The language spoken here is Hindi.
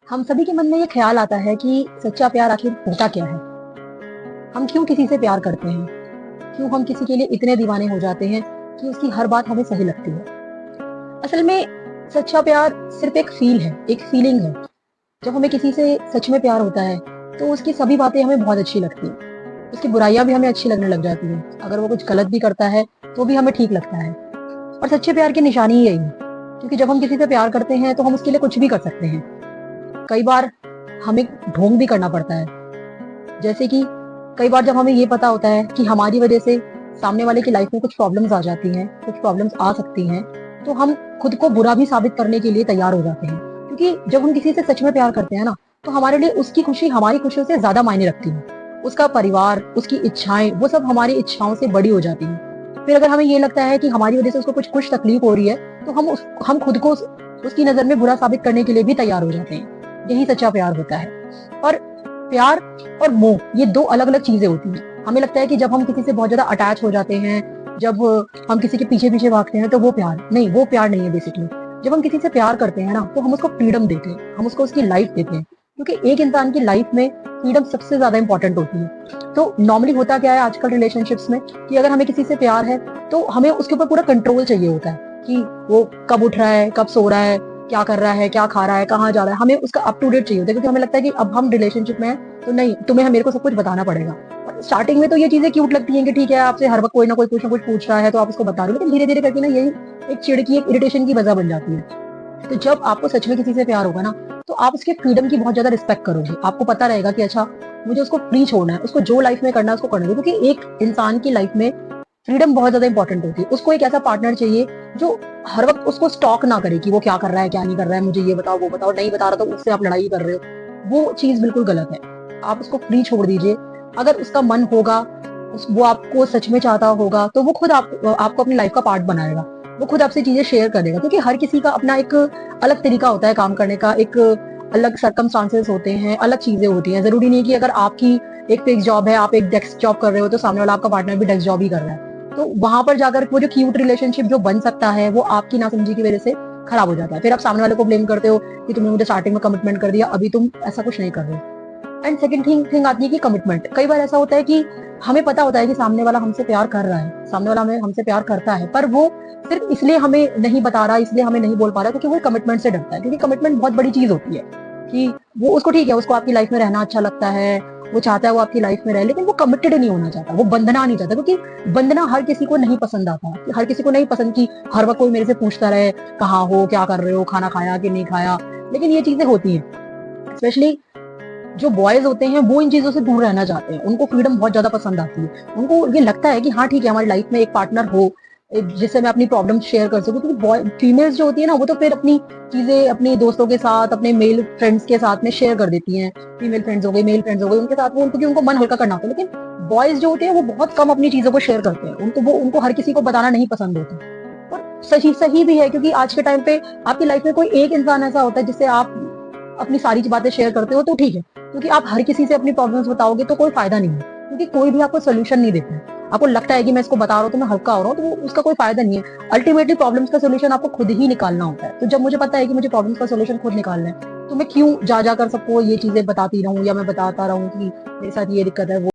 हम सभी के मन में ये ख्याल आता है कि सच्चा प्यार आखिर होता क्या है। हम क्यों किसी से प्यार करते हैं, क्यों हम किसी के लिए इतने दीवाने हो जाते हैं कि उसकी हर बात हमें सही लगती है। असल में सच्चा प्यार सिर्फ एक फील है, एक फीलिंग है। जब हमें किसी से सच में प्यार होता है तो उसकी सभी बातें हमें बहुत अच्छी लगती हैं, उसकी बुराइयां भी हमें अच्छी लगने लग जाती हैं। अगर वो कुछ गलत भी करता है तो भी हमें ठीक लगता है। और सच्चे प्यार की निशानी ही यही है, क्योंकि जब हम किसी से प्यार करते हैं तो हम उसके लिए कुछ भी कर सकते हैं। कई बार हमें ढोंग भी करना पड़ता है। जैसे कि कई बार जब हमें ये पता होता है कि हमारी वजह से सामने वाले की लाइफ में कुछ प्रॉब्लम्स आ जाती हैं, कुछ प्रॉब्लम्स आ सकती हैं, तो हम खुद को बुरा भी साबित करने के लिए तैयार हो जाते हैं। क्योंकि जब हम किसी से सच में प्यार करते हैं ना, तो हमारे लिए उसकी खुशी हमारी खुशियों से ज्यादा मायने रखती है। उसका परिवार, उसकी इच्छाएं, वो सब हमारी इच्छाओं से बड़ी हो जाती हैं। फिर अगर हमें ये लगता है कि हमारी वजह से उसको कुछ तकलीफ हो रही है, तो हम खुद को उसकी नजर में बुरा साबित करने के लिए भी तैयार हो जाते हैं। यही सच्चा प्यार होता है। और प्यार और मोह, ये दो अलग अलग चीजें होती हैं। हमें लगता है कि जब हम किसी से बहुत ज्यादा अटैच हो जाते हैं, जब हम किसी के पीछे पीछे भागते हैं, तो वो प्यार नहीं, वो प्यार नहीं है बेसिकली। जब हम किसी से प्यार करते हैं ना, तो हम उसको फ्रीडम देते हैं, हम उसको उसकी लाइफ देते हैं। क्योंकि एक इंसान की लाइफ में फ्रीडम सबसे ज्यादा इंपॉर्टेंट होती है। तो नॉर्मली होता क्या है आजकल रिलेशनशिप्स में, कि अगर हमें किसी से प्यार है तो हमें उसके ऊपर पूरा कंट्रोल चाहिए होता है, कि वो कब उठ रहा है, कब सो रहा है, क्या कर रहा है, क्या खा रहा है, कहाँ जा रहा है। हमें उसका अप टू डेट चाहिए होता है, क्योंकि हमें लगता है कि अब हम रिलेशनशिप में हैं तो नहीं, तुम्हें मेरे को सब कुछ बताना पड़ेगा। और स्टार्टिंग में तो ये चीजें क्यूट लगती हैं कि ठीक है, आपसे हर वक्त कोई ना कोई कुछ ना कुछ पूछ रहा है तो आप उसको बता रहे हो, लेकिन धीरे धीरे करके ना यही एक चिड़ की, एक इरिटेशन की वजह बन जाती है। तो जब आपको सच में किसी से प्यार होगा ना, तो आप उसके फ्रीडम की बहुत ज्यादा रिस्पेक्ट करोगे। आपको पता रहेगा कि अच्छा, मुझे उसको फ्री छोड़ना है, उसको जो लाइफ में करना है उसको करना है। क्योंकि एक इंसान की लाइफ में फ्रीडम बहुत ज्यादा इंपॉर्टेंट होती है। उसको एक ऐसा पार्टनर चाहिए जो हर वक्त उसको स्टॉक ना करे कि वो क्या कर रहा है, क्या नहीं कर रहा है, मुझे ये बताओ वो बताओ, नहीं बता रहा तो उससे आप लड़ाई कर रहे हो। वो चीज बिल्कुल गलत है। आप उसको फ्री छोड़ दीजिए। अगर उसका मन होगा, वो आपको सच में चाहता होगा, तो वो खुद आपको अपनी लाइफ का पार्ट बनाएगा। वो खुद आपसे चीजें शेयर करेगा। क्योंकि हर किसी का अपना एक अलग तरीका होता है काम करने का, एक अलग सर्कमस्टांसेस होते हैं, अलग चीजें होती हैं। जरूरी नहीं कि अगर आपकी एक फिक्स जॉब है, आप एक डेस्क जॉब कर रहे हो, तो सामने वाला आपका पार्टनर भी डेस्क जॉब ही कर रहा है। तो वहां पर जाकर वो जो क्यूट रिलेशनशिप जो बन सकता है, वो आपकी नासमझी की वजह से खराब हो जाता है। फिर आप सामने वाले को ब्लेम करते हो कि तुमने मुझे स्टार्टिंग में कमिटमेंट कर दिया, अभी तुम ऐसा कुछ नहीं कर रहे हो। एंड सेकंड थिंग आती है कि कमिटमेंट। कई बार ऐसा होता है कि हमें पता होता है कि सामने वाला हमसे प्यार कर रहा है, सामने वाला हमें हमसे प्यार करता है, पर वो सिर्फ इसलिए हमें नहीं बता रहा, इसलिए हमें नहीं बोल पा रहा, क्योंकि वो कमिटमेंट से डरता है। क्योंकि कमिटमेंट बहुत बड़ी चीज होती है, कि वो उसको ठीक है, उसको आपकी लाइफ में रहना अच्छा लगता है, वो चाहता है वो आपकी लाइफ में रहे, लेकिन वो कमिटेड नहीं होना चाहता, वो बंधना नहीं चाहता। क्योंकि बंधना हर किसी को नहीं पसंद आता। हर किसी को नहीं पसंद कि हर वक्त कोई मेरे से पूछता रहे, कहाँ हो, क्या कर रहे हो, खाना खाया कि नहीं खाया। लेकिन ये चीजें होती हैं। स्पेशली जो बॉयज होते हैं वो इन चीजों से दूर रहना चाहते हैं। उनको फ्रीडम बहुत ज्यादा पसंद आती है। उनको ये लगता है कि हाँ ठीक है, हमारी लाइफ में एक पार्टनर हो, जिससे मैं अपनी प्रॉब्लम शेयर कर सकूं। क्योंकि बॉय फीमेल्स जो होती है ना, वो तो फिर अपनी चीजें अपने दोस्तों के साथ, अपने मेल फ्रेंड्स के साथ में शेयर कर देती हैं। फीमेल फ्रेंड्स हो गए, मेल फ्रेंड्स हो गए, उनके साथ वो क्योंकि उनको मन हल्का करना होता है। लेकिन बॉयज जो होते हैं वो बहुत कम अपनी चीजों को शेयर करते हैं। उनको हर किसी को बताना नहीं पसंद होता। और सही सही भी है, क्योंकि आज के टाइम पे आपकी लाइफ में कोई एक इंसान ऐसा होता है जिससे आप अपनी सारी बातें शेयर करते हो, तो ठीक है। क्योंकि आप हर किसी से अपनी प्रॉब्लम्स बताओगे तो कोई फायदा नहीं है। क्योंकि कोई भी आपको सोल्यूशन नहीं देता है। आपको लगता है कि मैं इसको बता रहा हूँ तो मैं हल्का हो रहा हूँ, तो वो उसका कोई फायदा नहीं है। अल्टीमेटली प्रॉब्लम्स का सोल्यूशन आपको खुद ही निकालना होता है। तो जब मुझे पता है कि मुझे प्रॉब्लम्स का सोल्यूशन खुद निकालना है, तो मैं क्यों जा जाकर सबको ये चीजें बताती रहूं, या मैं बताता रहूं कि मेरे साथ ये दिक्कत है, वो